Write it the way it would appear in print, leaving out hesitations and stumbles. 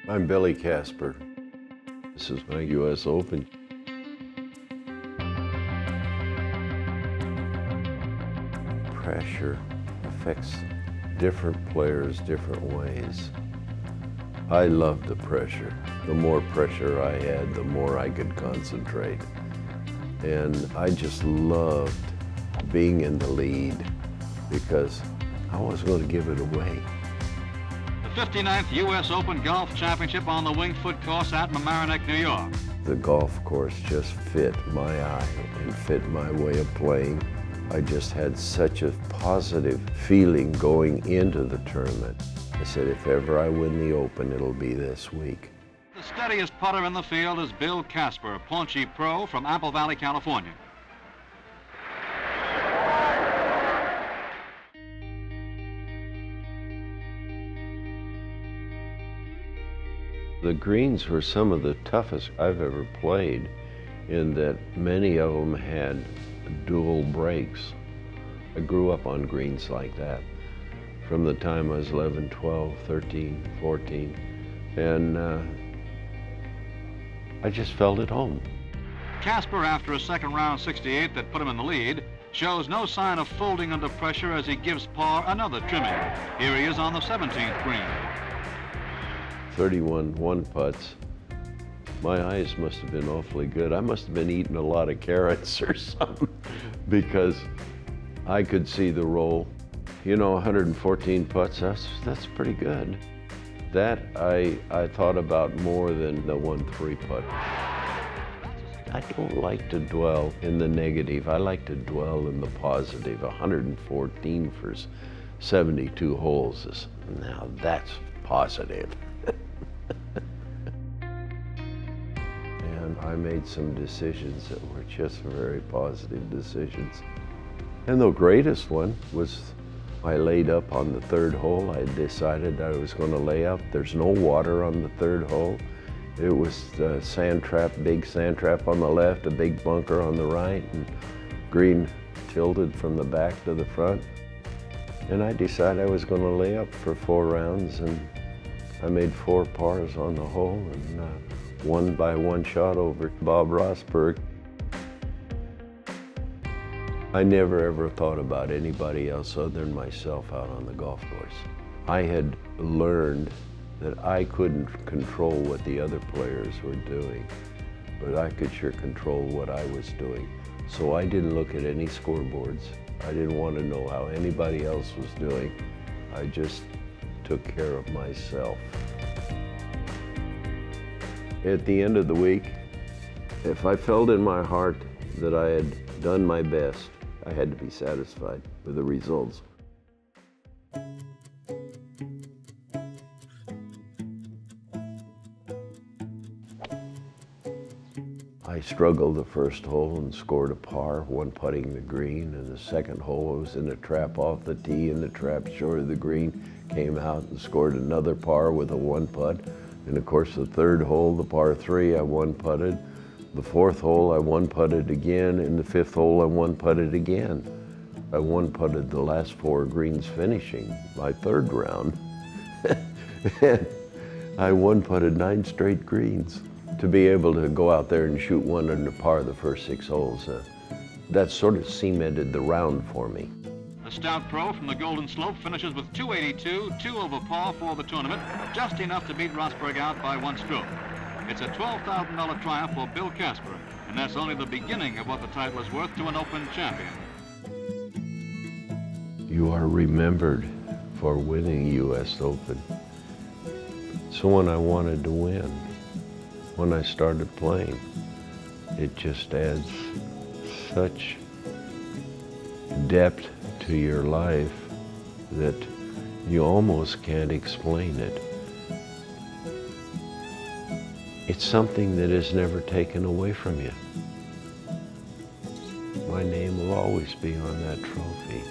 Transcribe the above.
I'm Billy Casper. This is my U.S. Open. Pressure affects different players different ways. I loved the pressure. The more pressure I had, the more I could concentrate. And I just loved being in the lead because I wasn't going to give it away. The 59th U.S. Open Golf Championship on the Winged Foot course at Mamaroneck, New York. The golf course just fit my eye and fit my way of playing. I just had such a positive feeling going into the tournament. I said, if ever I win the Open, it'll be this week. The steadiest putter in the field is Bill Casper, paunchy pro from Apple Valley, California. The greens were some of the toughest I've ever played in that many of them had dual breaks. I grew up on greens like that from the time I was 11, 12, 13, 14, and I just felt at home. Casper, after a second round 68 that put him in the lead, shows no sign of folding under pressure as he gives par another trimming. Here he is on the 17th green. 31 one-putts. My eyes must have been awfully good. I must have been eating a lot of carrots or something because I could see the roll. You know, 114 putts, that's pretty good. That I thought about more than the 1-3 putt. I don't like to dwell in the negative. I like to dwell in the positive. 114 for 72 holes is, now that's positive. And I made some decisions that were just very positive decisions. And the greatest one was I laid up on the third hole. I decided I was going to lay up. There's no water on the third hole. It was a sand trap, big sand trap on the left, a big bunker on the right, and green tilted from the back to the front. And I decided I was going to lay up for 4 rounds, and I made 4 pars on the hole and won by 1 shot over Bob Rosberg. I never ever thought about anybody else other than myself out on the golf course. I had learned that I couldn't control what the other players were doing, but I could sure control what I was doing. So I didn't look at any scoreboards. I didn't want to know how anybody else was doing. I just took care of myself. At the end of the week, if I felt in my heart that I had done my best, I had to be satisfied with the results. I struggled the first hole and scored a par, 1 putting the green, and the second hole I was in a trap off the tee and the trap short of the green, came out and scored another par with a 1 putt. And of course the third hole, the par 3, I 1 putted. The fourth hole I 1 putted again, and the fifth hole I 1 putted again. I 1 putted the last 4 greens finishing my third round. And I 1 putted 9 straight greens. To be able to go out there and shoot 1 under par the first 6 holes, that sort of cemented the round for me. The stout pro from the Golden Slope finishes with 282, 2 over par for the tournament, just enough to beat Rosberg out by 1 stroke. It's a $12,000 triumph for Bill Casper, and that's only the beginning of what the title is worth to an Open champion. You are remembered for winning U.S. Open. So when I wanted to win, when I started playing, it just adds such depth to your life that you almost can't explain it. It's something that is never taken away from you. My name will always be on that trophy.